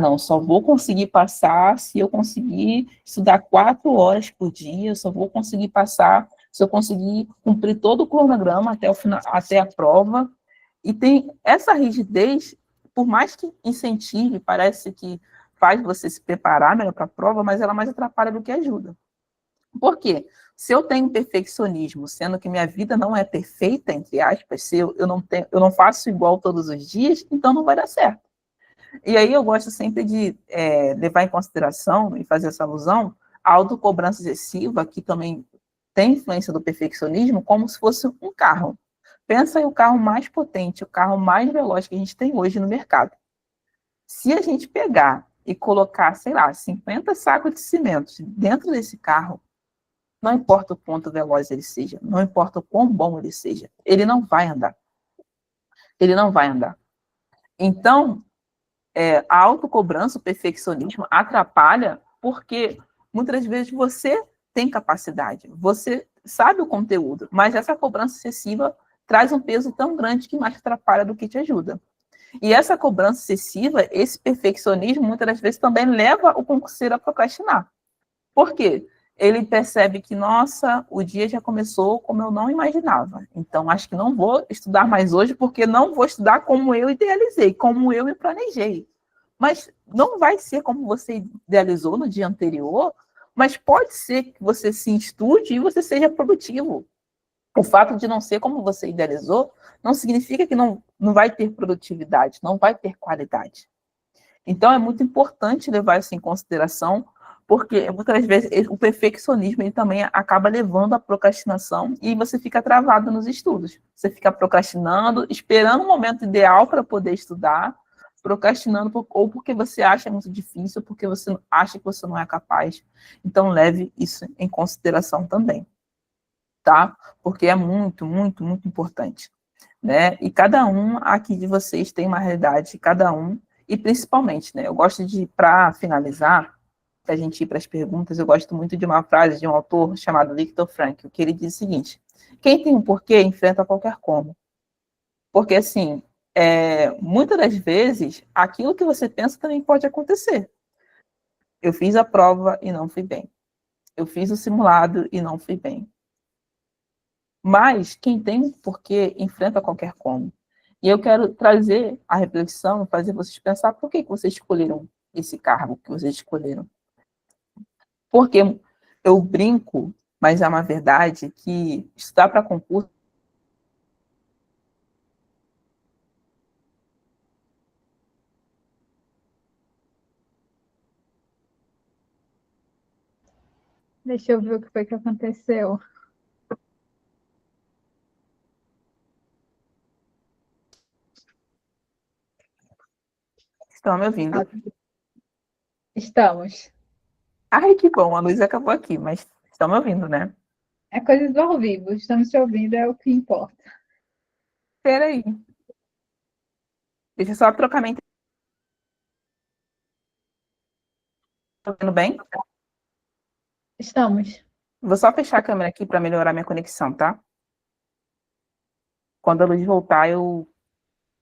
Não, só vou conseguir passar se eu conseguir estudar 4 horas por dia, só vou conseguir passar se eu conseguir cumprir todo o cronograma até o final, até a prova. E tem essa rigidez, por mais que incentive, parece que faz você se preparar melhor para a prova, mas ela mais atrapalha do que ajuda. Por quê? Se eu tenho perfeccionismo, sendo que minha vida não é perfeita, entre aspas, se eu não faço igual todos os dias, então não vai dar certo. E aí eu gosto sempre de levar em consideração e fazer essa alusão à autocobrança excessiva, que também tem influência do perfeccionismo, como se fosse um carro. Pensa em o carro mais potente, o carro mais veloz que a gente tem hoje no mercado. Se a gente pegar e colocar, sei lá, 50 sacos de cimento dentro desse carro, não importa o quanto veloz ele seja, não importa o quão bom ele seja, ele não vai andar. Ele não vai andar. Então, a autocobrança, o perfeccionismo atrapalha porque muitas vezes você tem capacidade, você sabe o conteúdo, mas essa cobrança excessiva traz um peso tão grande que mais atrapalha do que te ajuda. E essa cobrança excessiva, esse perfeccionismo, muitas das vezes também leva o concurseiro a procrastinar. Por quê? Ele percebe que, nossa, o dia já começou como eu não imaginava. Então, acho que não vou estudar mais hoje, porque não vou estudar como eu idealizei, como eu me planejei. Mas não vai ser como você idealizou no dia anterior, mas pode ser que você se estude e você seja produtivo. O fato de não ser como você idealizou não significa que não vai ter produtividade, não vai ter qualidade. Então, é muito importante levar isso em consideração, porque muitas vezes o perfeccionismo ele também acaba levando à procrastinação e você fica travado nos estudos. Você fica procrastinando, esperando o momento ideal para poder estudar, procrastinando ou porque você acha muito difícil, ou porque você acha que você não é capaz. Então, leve isso em consideração também, tá? Porque é muito, muito, muito importante, né? E cada um aqui de vocês tem uma realidade, cada um, e principalmente, né? Eu gosto de, para finalizar, para a gente ir para as perguntas, eu gosto muito de uma frase de um autor chamado Viktor Frankl, que ele diz o seguinte: quem tem um porquê enfrenta qualquer como. Porque, assim, muitas das vezes, aquilo que você pensa também pode acontecer. Eu fiz a prova e não fui bem. Eu fiz o simulado e não fui bem. Mas quem tem um porquê enfrenta qualquer como. E eu quero trazer a reflexão, fazer vocês pensar por que vocês escolheram esse cargo que vocês escolheram. Porque eu brinco, mas é uma verdade que estudar para concurso Deixa eu ver o que foi que aconteceu. estão me ouvindo? Estamos. Ai, que bom, a luz acabou aqui, mas estão me ouvindo, né? É coisas do ao vivo. Estamos te ouvindo, é o que importa. Peraí. Deixa eu só trocar minha. Tá vendo bem? Estamos. Vou só fechar a câmera aqui para melhorar minha conexão, tá? Quando a luz voltar, eu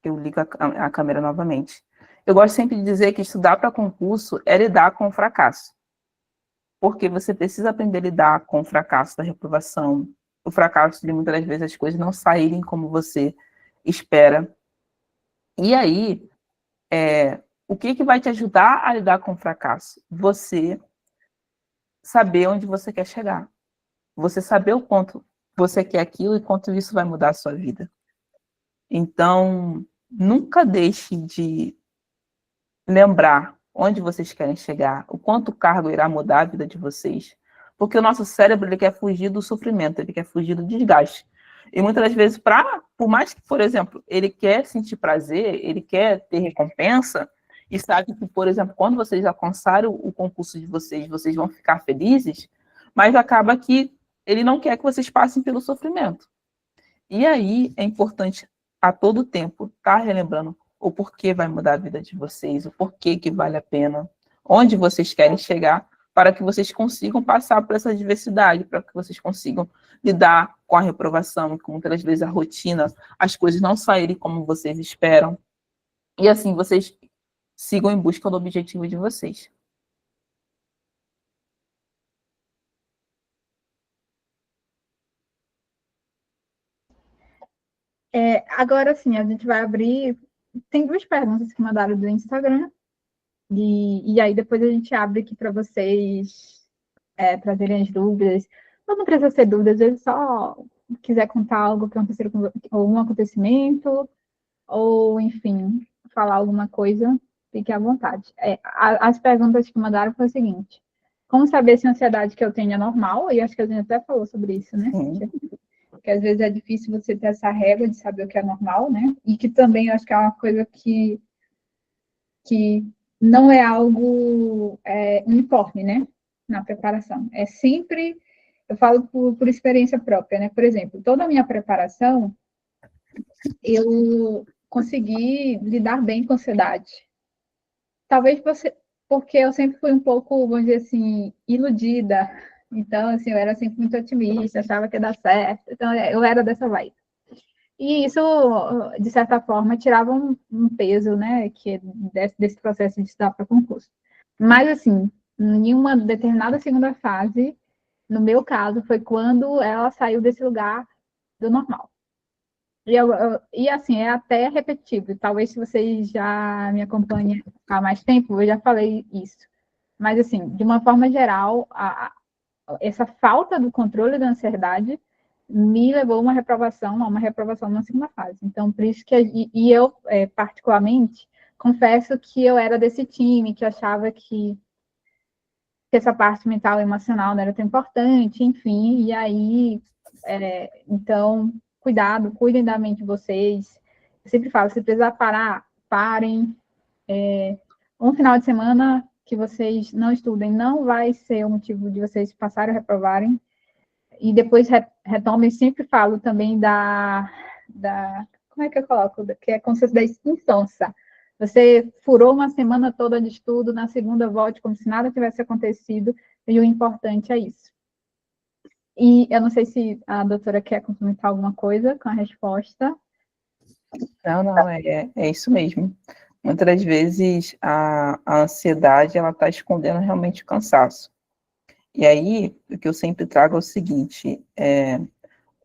ligo a câmera novamente. Eu gosto sempre de dizer que estudar para concurso é lidar com o fracasso. Porque você precisa aprender a lidar com o fracasso da reprovação, o fracasso de muitas das vezes as coisas não saírem como você espera. E aí, o que vai te ajudar a lidar com o fracasso? Você saber onde você quer chegar. Você saber o quanto você quer aquilo e quanto isso vai mudar a sua vida. Então, nunca deixe de lembrar onde vocês querem chegar, o quanto o cargo irá mudar a vida de vocês. Porque o nosso cérebro ele quer fugir do sofrimento, ele quer fugir do desgaste. E muitas das vezes, por mais que, por exemplo, ele quer sentir prazer, ele quer ter recompensa, e sabe que, por exemplo, quando vocês alcançarem o concurso de vocês, vocês vão ficar felizes, mas acaba que ele não quer que vocês passem pelo sofrimento. E aí é importante a todo tempo estar relembrando o porquê vai mudar a vida de vocês, o porquê que vale a pena, onde vocês querem chegar, para que vocês consigam passar por essa diversidade, para que vocês consigam lidar com a reprovação, com muitas vezes a rotina, as coisas não saírem como vocês esperam. E assim vocês sigam em busca do objetivo de vocês. Agora sim, a gente vai abrir. Tem duas perguntas que mandaram do Instagram. E aí depois a gente abre aqui para vocês trazerem as dúvidas. Não precisa ser dúvidas, às vezes só quiser contar algo que aconteceu com algum acontecimento, ou enfim, falar alguma coisa, fique à vontade. As perguntas que mandaram foi o seguinte: como saber se a ansiedade que eu tenho é normal? E acho que a gente até falou sobre isso, né? Que às vezes é difícil você ter essa regra de saber o que é normal, né? E que também acho que é uma coisa que não é algo uniforme, né? Na preparação. É sempre, eu falo por experiência própria, né? Por exemplo, toda a minha preparação, eu consegui lidar bem com ansiedade. Talvez porque eu sempre fui um pouco, vamos dizer assim, iludida. Então, assim, eu era sempre muito otimista, achava que ia dar certo. Então, eu era dessa vibe. E isso, de certa forma, tirava um peso, né, que desse processo de estudar para concurso. Mas, assim, em uma determinada segunda fase, no meu caso, foi quando ela saiu desse lugar do normal. E assim, é até repetitivo. Talvez se vocês já me acompanhem há mais tempo, eu já falei isso. Mas, assim, de uma forma geral, essa falta do controle da ansiedade me levou a uma reprovação na segunda fase. Então, por isso que eu, particularmente, confesso que eu era desse time, que achava que essa parte mental e emocional não era tão importante, enfim, e aí, então, cuidem da mente de vocês. Eu sempre falo, se precisar parar, parem. Um final de semana que vocês não estudem não vai ser o motivo de vocês passarem ou reprovarem. E depois retomem, sempre falo também como é que eu coloco? Que é como se fosse da instância. Você furou uma semana toda de estudo, na segunda volte como se nada tivesse acontecido, e o importante é isso. E eu não sei se a doutora quer complementar alguma coisa com a resposta. Não, é isso mesmo. Muitas das vezes a ansiedade, ela está escondendo realmente o cansaço. E aí, o que eu sempre trago é o seguinte,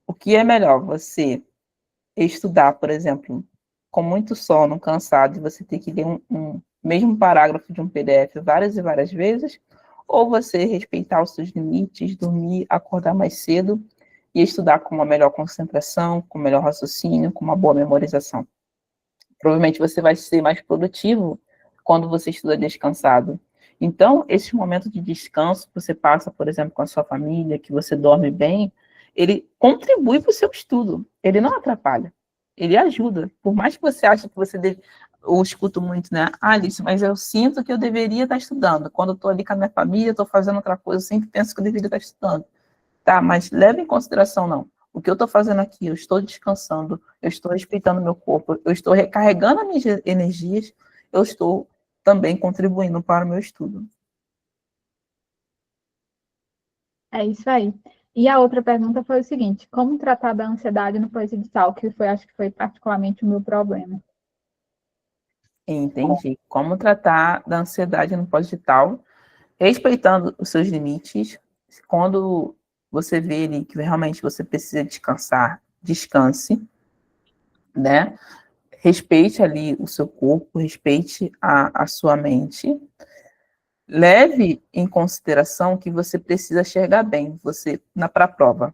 o que é melhor, você estudar, por exemplo, com muito sono, cansado, e você ter que ler um mesmo parágrafo de um PDF várias e várias vezes, ou você respeitar os seus limites, dormir, acordar mais cedo e estudar com uma melhor concentração, com melhor raciocínio, com uma boa memorização. Provavelmente você vai ser mais produtivo quando você estuda descansado. Então, esse momento de descanso que você passa, por exemplo, com a sua família, que você dorme bem, ele contribui para o seu estudo, ele não atrapalha, ele ajuda. Por mais que você ache que você deve... Eu escuto muito, né? Alice, mas eu sinto que eu deveria estar estudando. Quando eu estou ali com a minha família, estou fazendo outra coisa, eu sempre penso que eu deveria estar estudando. Tá, mas leve em consideração, não. O que eu estou fazendo aqui, eu estou descansando, eu estou respeitando meu corpo, eu estou recarregando as minhas energias, eu estou também contribuindo para o meu estudo. É isso aí. E a outra pergunta foi o seguinte: como tratar da ansiedade no pós-edital, que acho que foi particularmente o meu problema. Entendi. Como tratar da ansiedade no pós-edital, respeitando os seus limites. Quando você vê ali que realmente você precisa descansar, descanse, né? Respeite ali o seu corpo, respeite a sua mente. Leve em consideração que você precisa chegar bem, para a prova.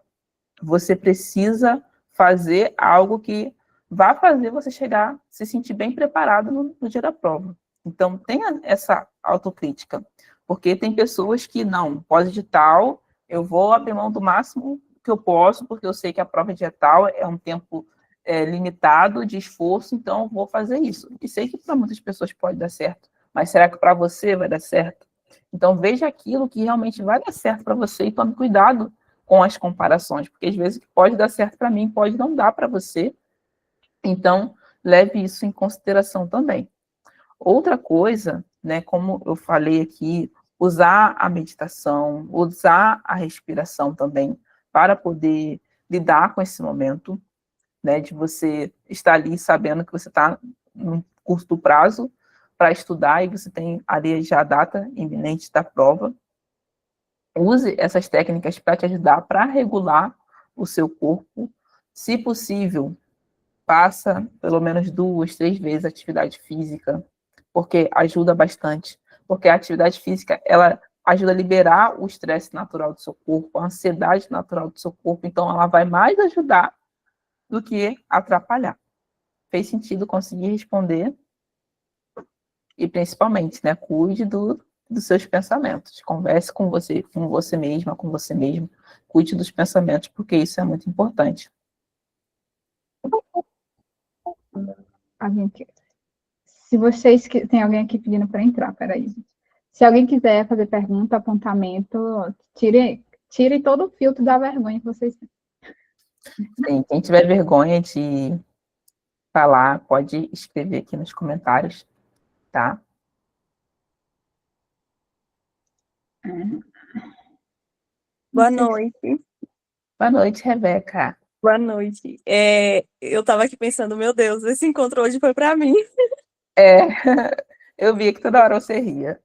Você precisa fazer algo que vá fazer você chegar, se sentir bem preparado no dia da prova. Então, tenha essa autocrítica, porque tem pessoas que não, pós-edital, eu vou abrir mão do máximo que eu posso, porque eu sei que a prova edital é um tempo limitado de esforço, então eu vou fazer isso. E sei que para muitas pessoas pode dar certo, mas será que para você vai dar certo? Então, veja aquilo que realmente vai dar certo para você e tome cuidado com as comparações, porque às vezes pode dar certo para mim, pode não dar para você. Então, leve isso em consideração também. Outra coisa, né, como eu falei aqui, usar a meditação, usar a respiração também para poder lidar com esse momento, né, de você estar ali sabendo que você está num curto prazo para estudar e você tem ali já a data iminente da prova. Use essas técnicas para te ajudar para regular o seu corpo. Se possível, faça pelo menos 2, 3 vezes atividade física, porque ajuda bastante. Porque a atividade física, ela ajuda a liberar o estresse natural do seu corpo, a ansiedade natural do seu corpo, então ela vai mais ajudar do que atrapalhar. Fez sentido conseguir responder? E principalmente, né, cuide dos seus pensamentos. Converse com você mesma, com você mesmo. Cuide dos pensamentos, porque isso é muito importante. Se vocês... Tem alguém aqui pedindo para entrar, peraí. Se alguém quiser fazer pergunta, apontamento, tire todo o filtro da vergonha que vocês têm. Sim, quem tiver vergonha de falar, pode escrever aqui nos comentários, tá? Boa noite. Boa noite, Rebeca. Boa noite. Eu estava aqui pensando, meu Deus, esse encontro hoje foi para mim. Eu vi que toda hora você ria.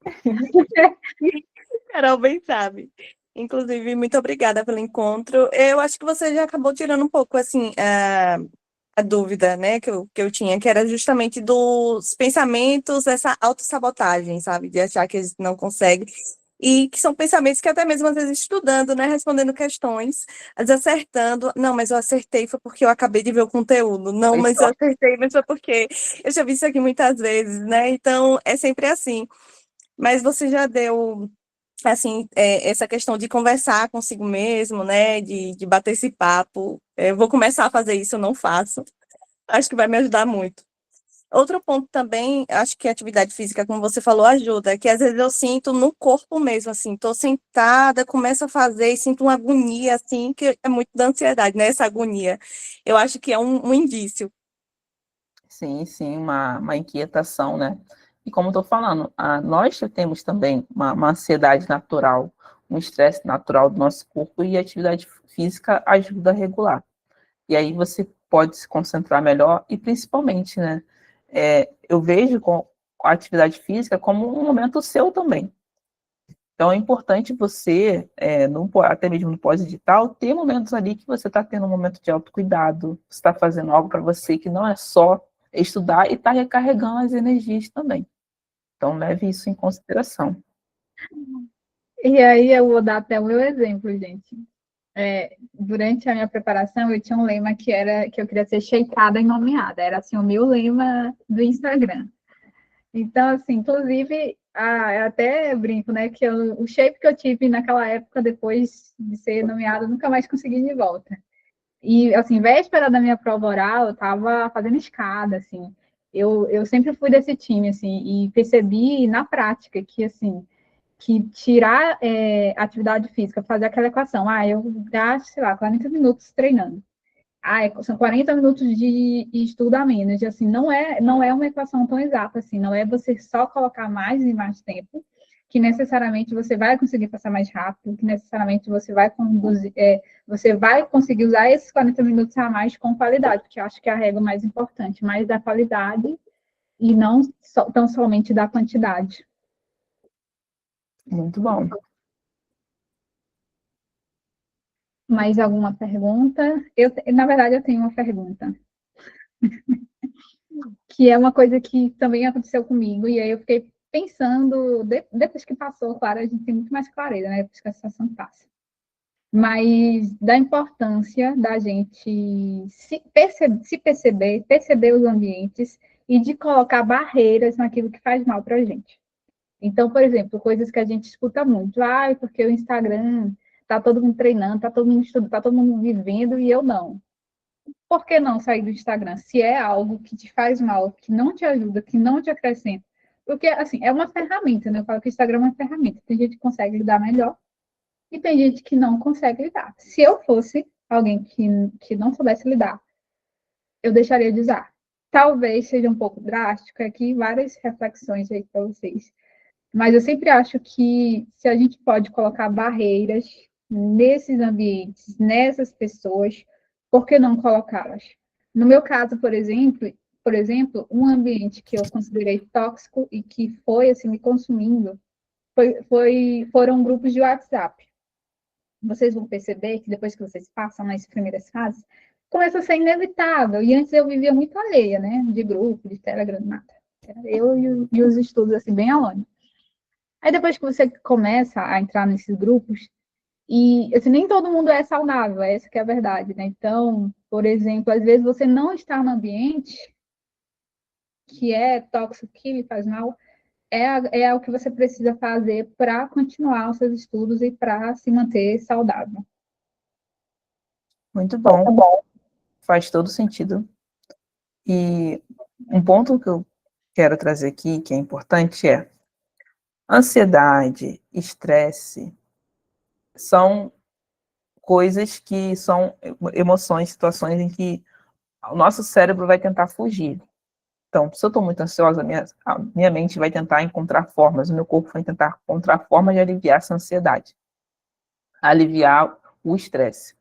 Carol bem sabe. Inclusive, muito obrigada pelo encontro. Eu acho que você já acabou tirando um pouco, assim, a dúvida, né, que eu tinha, que era justamente dos pensamentos, essa autossabotagem, sabe, de achar que a gente não consegue. e que são pensamentos que até mesmo às vezes estudando, né, respondendo questões, às vezes acertando, não, mas eu acertei foi porque eu acabei de ver o conteúdo, não, Foi mas eu só. acertei, mas foi porque eu já vi isso aqui muitas vezes, né, então é sempre assim. Mas você já deu, assim, essa questão de conversar consigo mesmo, né, de bater esse papo, eu vou começar a fazer isso, eu não faço, acho que vai me ajudar muito. Outro ponto também, acho que a atividade física, como você falou, ajuda, que às vezes eu sinto no corpo mesmo, assim, tô sentada, começo a fazer e sinto uma agonia, assim, que é muito da ansiedade, né, essa agonia. Eu acho que é um indício. Sim, sim, uma inquietação, né? E como estou falando, nós já temos também uma ansiedade natural, um estresse natural do nosso corpo e a atividade física ajuda a regular. E aí você pode se concentrar melhor e principalmente, né? Eu vejo a atividade física como um momento seu também. Então é importante você, até mesmo no pós-digital, ter momentos ali que você está tendo um momento de autocuidado, você está fazendo algo para você que não é só estudar e está recarregando as energias também. Então leve isso em consideração. E aí eu vou dar até o meu exemplo, gente. Durante a minha preparação, eu tinha um lema que era que eu queria ser shapeada e nomeada. Era assim o meu lema do Instagram. Então, assim, inclusive, eu até brinco, né, que o shape que eu tive naquela época, depois de ser nomeada, nunca mais consegui de volta. E, assim, véspera da minha prova oral, eu estava fazendo escada, assim. Eu sempre fui desse time, assim, e percebi na prática que, assim, que tirar atividade física, fazer aquela equação, eu gasto, sei lá, 40 minutos treinando. São 40 minutos de estudo a menos. E, assim, não é uma equação tão exata, assim, não é você só colocar mais e mais tempo, que necessariamente você vai conseguir passar mais rápido, que necessariamente você vai conseguir usar esses 40 minutos a mais com qualidade, porque eu acho que é a regra mais importante, mais da qualidade e não tão somente da quantidade. Muito bom. Mais alguma pergunta? Na verdade, eu tenho uma pergunta, que é uma coisa que também aconteceu comigo, e aí eu fiquei pensando, depois que passou, claro, a gente tem muito mais clareza, né? Depois que a situação passa. Mas da importância da gente se perceber os ambientes e de colocar barreiras naquilo que faz mal para a gente. Então, por exemplo, coisas que a gente escuta muito, porque o Instagram tá todo mundo treinando, tá todo mundo estudando, tá todo mundo vivendo e eu não. Por que não sair do Instagram? Se é algo que te faz mal, que não te ajuda, que não te acrescenta. Porque, assim, é uma ferramenta, né? Eu falo que o Instagram é uma ferramenta. Tem gente que consegue lidar melhor e tem gente que não consegue lidar. Se eu fosse alguém que não soubesse lidar, eu deixaria de usar. Talvez seja um pouco drástico aqui, várias reflexões aí para vocês. Mas eu sempre acho que se a gente pode colocar barreiras nesses ambientes, nessas pessoas, por que não colocá-las? No meu caso, por exemplo, um ambiente que eu considerei tóxico e que foi assim me consumindo foram grupos de WhatsApp. Vocês vão perceber que depois que vocês passam nas primeiras fases, começa a ser inevitável. E antes eu vivia muito alheia, né? De grupo, de Telegram, nada. Eu e os estudos assim bem alone. Aí depois que você começa a entrar nesses grupos, e assim, nem todo mundo é saudável, essa que é a verdade, né? Então, por exemplo, às vezes você não está no ambiente que é tóxico, que lhe faz mal, é o que você precisa fazer para continuar os seus estudos e para se manter saudável. Muito bom. Faz todo sentido. E um ponto que eu quero trazer aqui, que é importante, é ansiedade, estresse, são coisas que são emoções, situações em que o nosso cérebro vai tentar fugir. Então, se eu estou muito ansiosa, a minha mente vai tentar encontrar formas, o meu corpo vai tentar encontrar formas de aliviar essa ansiedade, aliviar o estresse.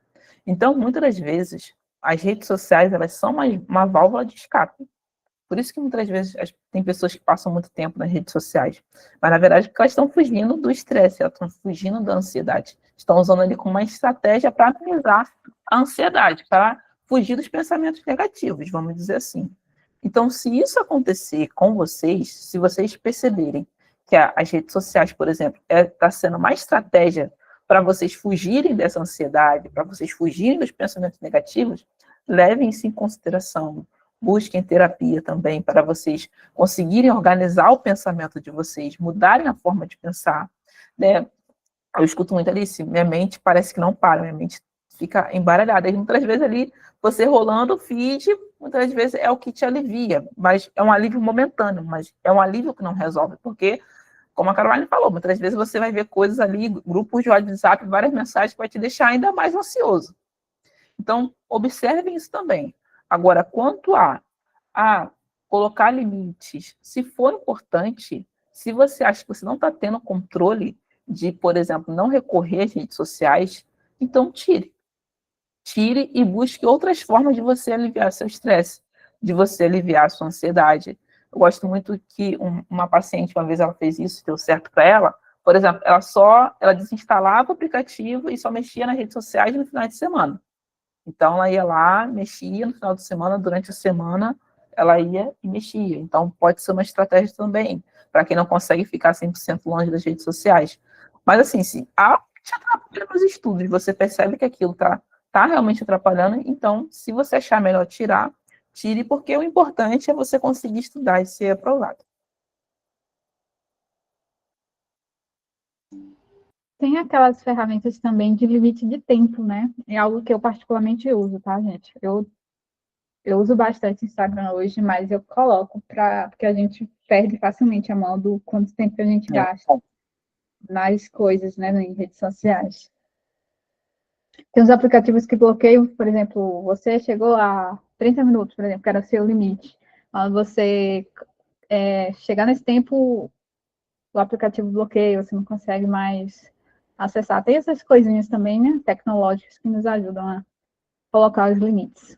Então, muitas das vezes, as redes sociais, elas são uma válvula de escape. Por isso que muitas vezes tem pessoas que passam muito tempo nas redes sociais. Mas, na verdade, porque elas estão fugindo do estresse, elas estão fugindo da ansiedade. Estão usando ali como uma estratégia para amenizar a ansiedade, para fugir dos pensamentos negativos, vamos dizer assim. Então, se isso acontecer com vocês, se vocês perceberem que as redes sociais, por exemplo, está sendo uma estratégia para vocês fugirem dessa ansiedade, para vocês fugirem dos pensamentos negativos, levem isso em consideração. Busquem terapia também para vocês conseguirem organizar o pensamento de vocês, mudarem a forma de pensar, né? Eu escuto muito, Alice, minha mente parece que não para, minha mente fica embaralhada. E muitas vezes ali, você rolando o feed, muitas vezes é o que te alivia, mas é um alívio momentâneo, mas é um alívio que não resolve, porque, como a Caroline falou, muitas vezes você vai ver coisas ali, grupos de WhatsApp, várias mensagens que vai te deixar ainda mais ansioso. Então, observem isso também. Agora, quanto a colocar limites, se for importante, se você acha que você não está tendo controle de, por exemplo, não recorrer às redes sociais, então tire. Tire e busque outras formas de você aliviar seu estresse, de você aliviar sua ansiedade. Eu gosto muito que uma paciente, uma vez ela fez isso, deu certo para ela. Por exemplo, ela desinstalava o aplicativo e só mexia nas redes sociais no final de semana. Então, ela ia lá, mexia no final de semana, durante a semana, ela ia e mexia. Então, pode ser uma estratégia também, para quem não consegue ficar 100% longe das redes sociais. Mas, assim, se te atrapalha nos estudos, você percebe que aquilo tá realmente atrapalhando, então, se você achar melhor tirar, tire, porque o importante é você conseguir estudar e ser aprovado. Tem aquelas ferramentas também de limite de tempo, né? É algo que eu particularmente uso, tá, gente? Eu uso bastante Instagram hoje, mas eu coloco porque a gente perde facilmente a mão do quanto tempo que a gente gasta nas coisas, né, em redes sociais. Tem uns aplicativos que bloqueiam, por exemplo, você chegou a 30 minutos, por exemplo, que era o seu limite. Quando você chegar nesse tempo, o aplicativo bloqueia, você não consegue mais acessar. Tem essas coisinhas também, né, tecnológicas que nos ajudam a colocar os limites.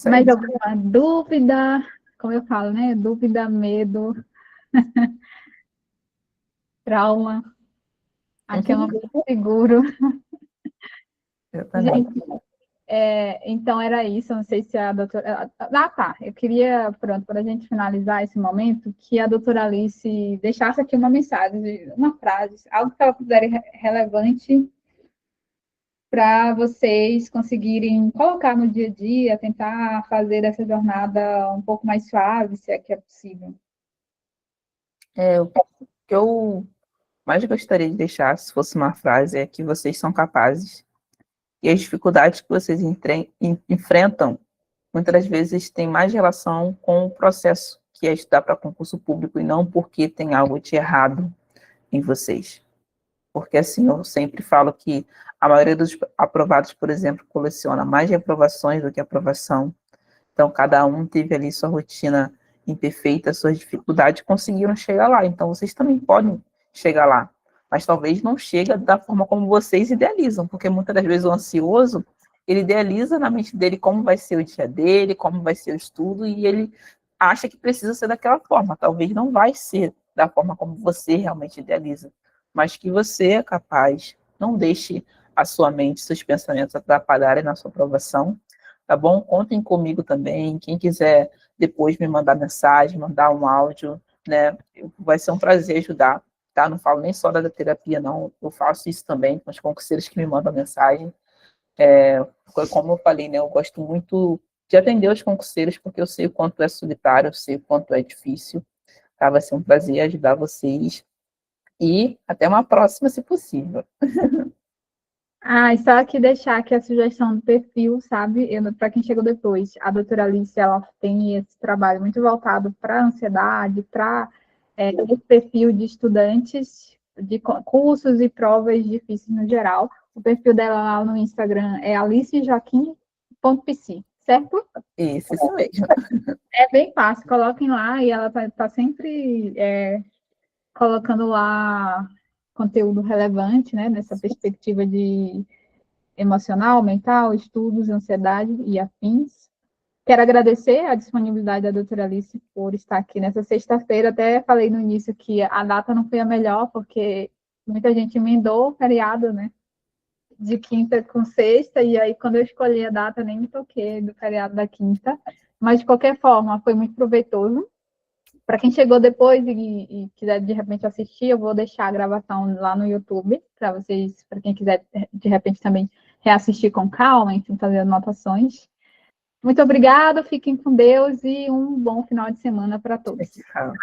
Mais alguma dúvida? Como eu falo, né? Dúvida, medo, trauma. Aqui é um ambiente seguro. Gente, então era isso. Não sei se a doutora. Tá. Eu queria, pronto, para a gente finalizar esse momento, que a doutora Alice deixasse aqui uma mensagem, uma frase, algo que ela considere relevante para vocês conseguirem colocar no dia a dia, tentar fazer essa jornada um pouco mais suave, se é que é possível. O que eu mais gostaria de deixar, se fosse uma frase, é que vocês são capazes e as dificuldades que vocês enfrentam, muitas das vezes têm mais relação com o processo que é estudar para concurso público e não porque tem algo de errado em vocês. Porque, assim, eu sempre falo que a maioria dos aprovados, por exemplo, coleciona mais reprovações do que aprovação. Então, cada um teve ali sua rotina imperfeita, suas dificuldades, conseguiram chegar lá. Então, vocês também podem chegar lá. Mas talvez não chegue da forma como vocês idealizam, porque muitas das vezes o ansioso, ele idealiza na mente dele como vai ser o dia dele, como vai ser o estudo, e ele acha que precisa ser daquela forma. Talvez não vai ser da forma como você realmente idealiza, mas que você é capaz. Não deixe a sua mente, seus pensamentos atrapalharem na sua aprovação, tá bom? Contem comigo também. Quem quiser depois me mandar mensagem, mandar um áudio, né? Vai ser um prazer ajudar, tá? Não falo nem só da terapia, não. Eu faço isso também com os concurseiros que me mandam mensagem. Como eu falei, né? Eu gosto muito de atender os concurseiros, porque eu sei o quanto é solitário, eu sei o quanto é difícil, tá? Vai ser um prazer ajudar vocês. E até uma próxima, se possível. E só que deixar aqui a sugestão do perfil, sabe? Para quem chegou depois, a doutora Alice, ela tem esse trabalho muito voltado para a ansiedade, para esse perfil de estudantes de cursos e provas difíceis no geral. O perfil dela lá no Instagram é alicejoaquim.pc, certo? Isso mesmo. É bem fácil, coloquem lá e ela tá sempre colocando lá conteúdo relevante, né, nessa perspectiva de emocional, mental, estudos, ansiedade e afins. Quero agradecer a disponibilidade da doutora Alice por estar aqui nessa sexta-feira. Até falei no início que a data não foi a melhor, porque muita gente emendou o feriado, né, de quinta com sexta, e aí quando eu escolhi a data, nem me toquei do feriado da quinta. Mas, de qualquer forma, foi muito proveitoso. Para quem chegou depois e quiser de repente assistir, eu vou deixar a gravação lá no YouTube para vocês, para quem quiser de repente também reassistir com calma, enfim, fazer anotações. Muito obrigada, fiquem com Deus e um bom final de semana para todos. Tchau.